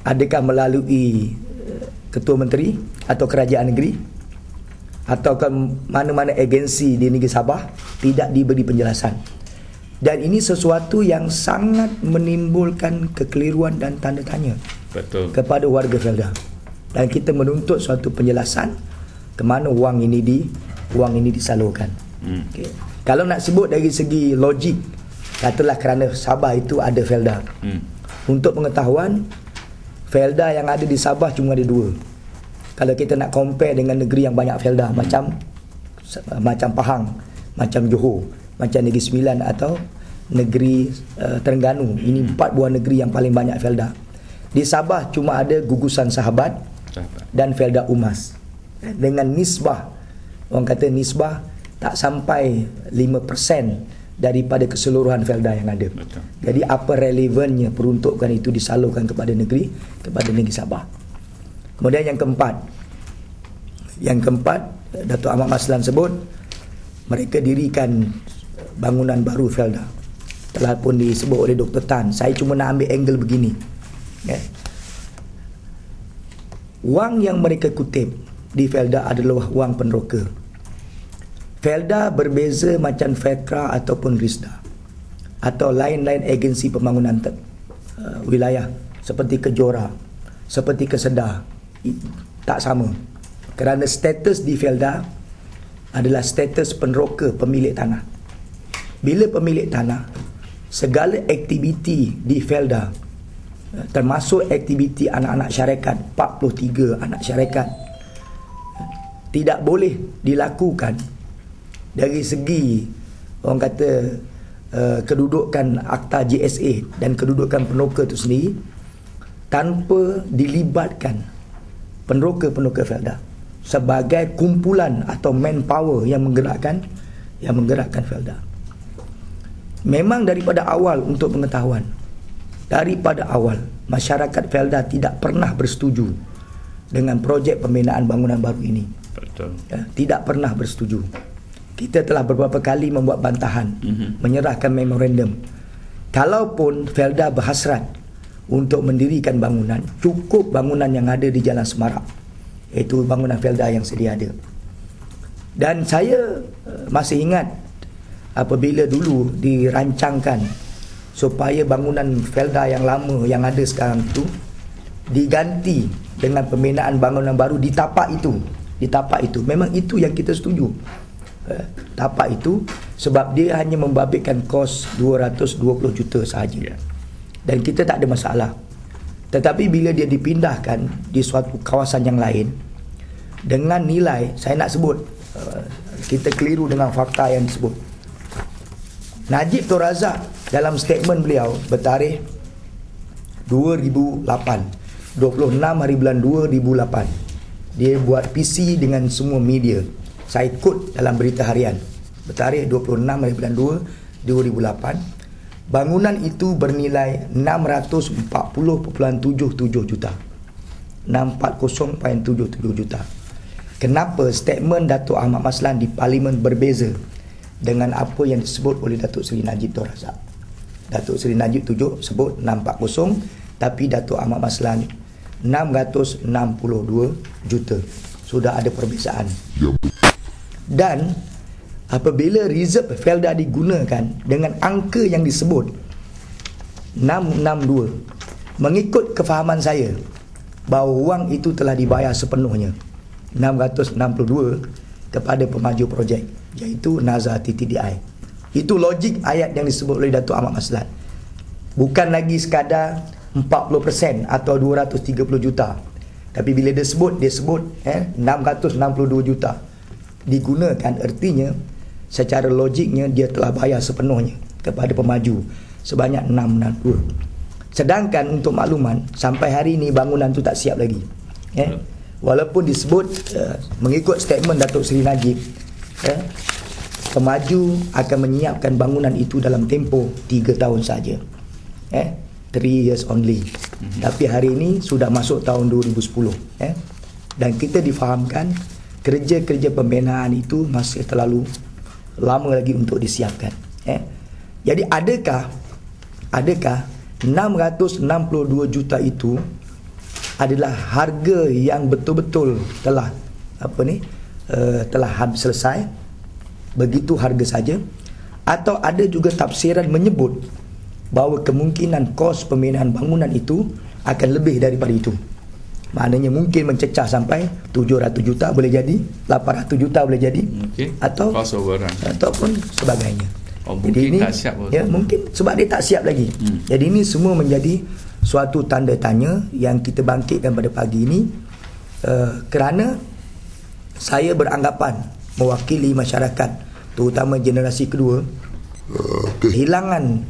adakah melalui Ketua Menteri atau Kerajaan Negeri atau ke mana-mana agensi di negeri Sabah, tidak diberi penjelasan. Dan ini sesuatu yang sangat menimbulkan kekeliruan dan tanda tanya kepada warga Felda. Dan kita menuntut suatu penjelasan ke mana wang ini disalurkan. Okay. Kalau nak sebut dari segi logik, katalah kerana Sabah itu ada Felda. Untuk pengetahuan, Felda yang ada di Sabah cuma ada 2. Kalau kita nak compare dengan negeri yang banyak Felda, macam Pahang, macam Johor, macam Negeri Sembilan atau negeri Terengganu. Ini 4 buah negeri yang paling banyak Felda. Di Sabah cuma ada Gugusan Sahabat dan Felda Umas. Dengan nisbah, orang kata nisbah tak sampai 5% daripada keseluruhan Felda yang ada. Betul. Jadi apa relevannya peruntukan itu disalurkan kepada negeri Sabah. Kemudian yang keempat, Datuk Ahmad Maslan sebut mereka dirikan bangunan baru Felda. Telah pun disebut oleh Dr. Tan. Saya cuma nak ambil angle begini. Wang yang mereka kutip di Felda adalah wang peneroka. Felda berbeza macam FETRA ataupun RISDA atau lain-lain agensi pembangunan wilayah seperti Kejora, seperti Kesedah, tak sama. Kerana status di Felda adalah status peneroka pemilik tanah. Bila pemilik tanah, segala aktiviti di Felda, termasuk aktiviti anak-anak syarikat, 43 anak syarikat, tidak boleh dilakukan dari segi orang kata kedudukan akta JSA dan kedudukan peneroka itu sendiri tanpa dilibatkan peneroka Felda sebagai kumpulan atau manpower yang menggerakkan Felda. Memang daripada awal, untuk pengetahuan, daripada awal masyarakat Felda tidak pernah bersetuju dengan projek pembinaan bangunan baru ini. Betul. Tidak pernah bersetuju. Kita telah beberapa kali membuat bantahan, menyerahkan memorandum. Kalaupun Felda berhasrat untuk mendirikan bangunan, cukup bangunan yang ada di Jalan Semarak, iaitu bangunan Felda yang sedia ada. Dan saya masih ingat apabila dulu dirancangkan supaya bangunan Felda yang lama yang ada sekarang itu diganti dengan pembinaan bangunan baru di tapak itu. Memang itu yang kita setuju. Tapak itu, sebab dia hanya membabitkan kos 220 juta sahaja. Dan kita tak ada masalah. Tetapi bila dia dipindahkan di suatu kawasan yang lain dengan nilai, saya nak sebut, kita keliru dengan fakta yang disebut. Najib Tun Razak dalam statement beliau bertarikh 2008, 26 hari bulan 2008, dia buat PC dengan semua media. Saya ikut dalam berita harian, bertarikh 26 hari bulan 2 2008. Bangunan itu bernilai 640.77 juta. 640.77 juta. Kenapa statement Datuk Ahmad Maslan di Parlimen berbeza dengan apa yang disebut oleh Datuk Seri Najib Tun Razak? Datuk Seri Najib sebut 640, tapi Datuk Ahmad Maslan 662 juta. Sudah ada perbezaan. Dan apabila reserve Felda digunakan dengan angka yang disebut 662, mengikut kefahaman saya bahawa wang itu telah dibayar sepenuhnya, 662, kepada pemaju projek, iaitu Nazar TTDI. Itu logik ayat yang disebut oleh Datuk Ahmad Maslan. Bukan lagi sekadar 40% atau 230 juta. Tapi bila dia sebut 662 juta digunakan, artinya secara logiknya dia telah bayar sepenuhnya kepada pemaju sebanyak 662. Sedangkan untuk makluman, sampai hari ini bangunan tu tak siap lagi. Walaupun disebut mengikut statement Datuk Seri Najib, pemaju akan menyiapkan bangunan itu dalam tempoh 3 tahun saja. 3 years only. Tapi hari ini sudah masuk tahun 2010. Dan kita difahamkan kerja-kerja pembinaan itu masih terlalu lama lagi untuk disiapkan. Jadi adakah 662 juta itu adalah harga yang betul-betul telah telah selesai, begitu harga saja, atau ada juga tafsiran menyebut bahawa kemungkinan kos pembinaan bangunan itu akan lebih daripada itu. Maknanya mungkin mencecah sampai 700 juta boleh jadi, 800 juta boleh jadi, atau cost overrun ataupun sebagainya. Jadi ini tak siap mungkin sebab dia tak siap lagi. Jadi ini semua menjadi suatu tanda tanya yang kita bangkitkan pada pagi ini, kerana saya beranggapan mewakili masyarakat, terutama generasi kedua, kehilangan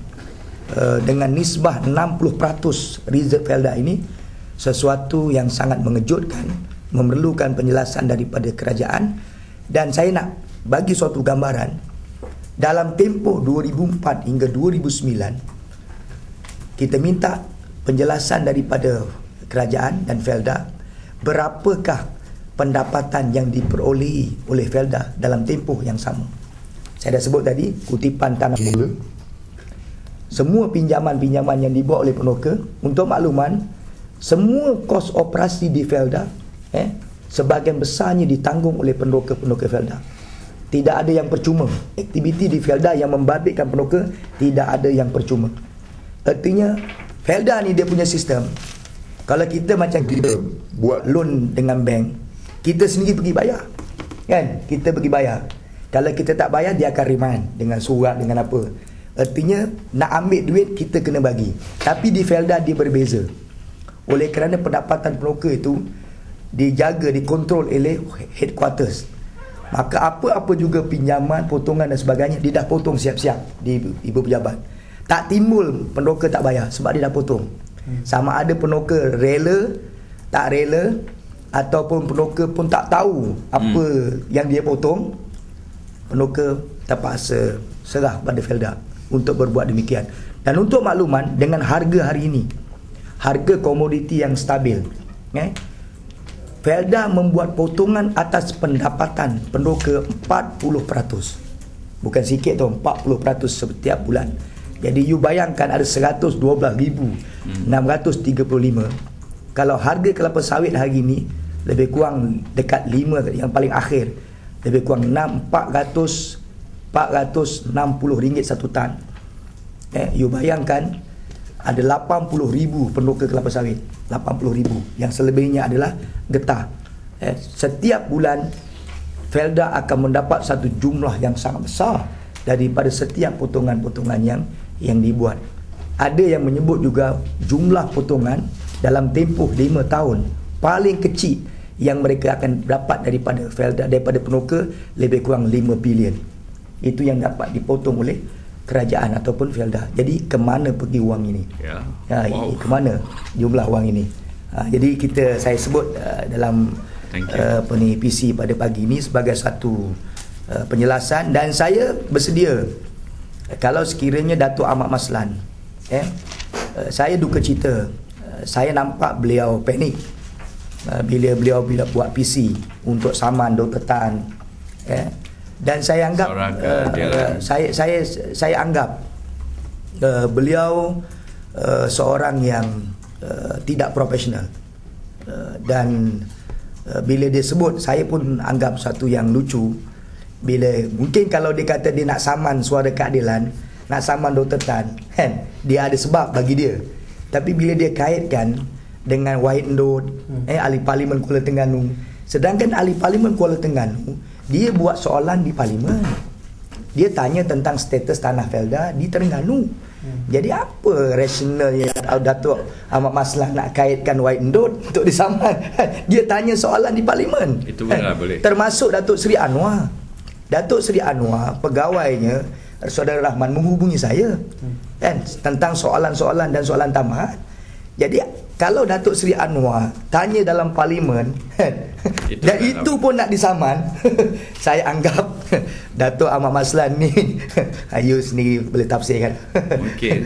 dengan nisbah 60% reserve Felda ini sesuatu yang sangat mengejutkan, memerlukan penjelasan daripada kerajaan. Dan saya nak bagi suatu gambaran. Dalam tempoh 2004 hingga 2009, kita minta penjelasan daripada kerajaan dan Felda, berapakah pendapatan yang diperolehi oleh Felda dalam tempoh yang sama. Saya dah sebut tadi, kutipan tanah mula, semua pinjaman-pinjaman yang dibuat oleh peneroka. Untuk makluman, semua kos operasi di Felda sebahagian besarnya ditanggung oleh peneroka-peneroka Felda. Tidak ada yang percuma. Aktiviti di Felda yang membabitkan peneroka, tidak ada yang percuma. Artinya Felda ni dia punya sistem. Kalau kita macam kita buat loan dengan bank, kita sendiri pergi bayar, kan? Kita pergi bayar. Kalau kita tak bayar, dia akan remind dengan surat, dengan apa. Artinya nak ambil duit kita kena bagi. Tapi di Felda dia berbeza. Oleh kerana pendapatan peneroka itu dijaga, dikontrol oleh headquarters, maka apa-apa juga pinjaman, potongan dan sebagainya, dia dah potong siap-siap di ibu pejabat. Tak timbul peneroka tak bayar sebab dia dah potong. Sama ada peneroka rela, tak rela, ataupun peneroka pun tak tahu apa yang dia potong, peneroka terpaksa serah pada Felda untuk berbuat demikian. Dan untuk makluman, dengan harga hari ini, harga komoditi yang stabil, Felda membuat potongan atas pendapatan peneroka 40%. Bukan sikit tu, 40% setiap bulan. Jadi you bayangkan ada 112,635. Kalau harga kelapa sawit hari ini lebih kurang dekat 5, yang paling akhir lebih kurang 460 ringgit satu tan. You bayangkan ada 80,000 peneroka kelapa sawit, 80,000, yang selebihnya adalah getah. Setiap bulan Felda akan mendapat satu jumlah yang sangat besar daripada setiap potongan-potongan yang dibuat. Ada yang menyebut juga jumlah potongan dalam tempoh 5 tahun paling kecil yang mereka akan dapat daripada Felda, daripada peneroka, lebih kurang 5 bilion. Itu yang dapat dipotong oleh kerajaan ataupun Felda. Jadi ke mana pergi wang ini? Ke mana jumlah wang ini? Jadi saya sebut dalam PC pada pagi ini sebagai satu penjelasan. Dan saya bersedia, kalau sekiranya Datuk Ahmad Maslan, saya duka cita, saya nampak beliau panik bila beliau buat PC untuk saman Dr. Tan, dan saya anggap saya anggap beliau seorang yang tidak profesional, dan bila dia sebut, saya pun anggap satu yang lucu. Bila mungkin kalau dia kata dia nak saman Suara Keadilan, nak saman Dr. Tan, dia ada sebab bagi dia. Tapi bila dia kaitkan dengan Wahid Ndut, ahli Parlimen Kuala Terengganu, sedangkan ahli Parlimen Kuala Terengganu dia buat soalan di Parlimen, dia tanya tentang status tanah Felda di Terengganu. Jadi apa rasionalnya Datuk Ahmad Maslan nak kaitkan Wahid Ndut untuk disaman? Dia tanya soalan di Parlimen. Itu benar boleh. Termasuk Datuk Seri Anwar. Datuk Seri Anwar, pegawainya Saudara Rahman menghubungi saya tentang soalan-soalan dan soalan tambahan. Jadi kalau Datuk Seri Anwar tanya dalam Parlimen dan itu pun nak disaman, saya anggap Datuk Ahmad Maslan ni you sendiri boleh tafsirkan. Mungkin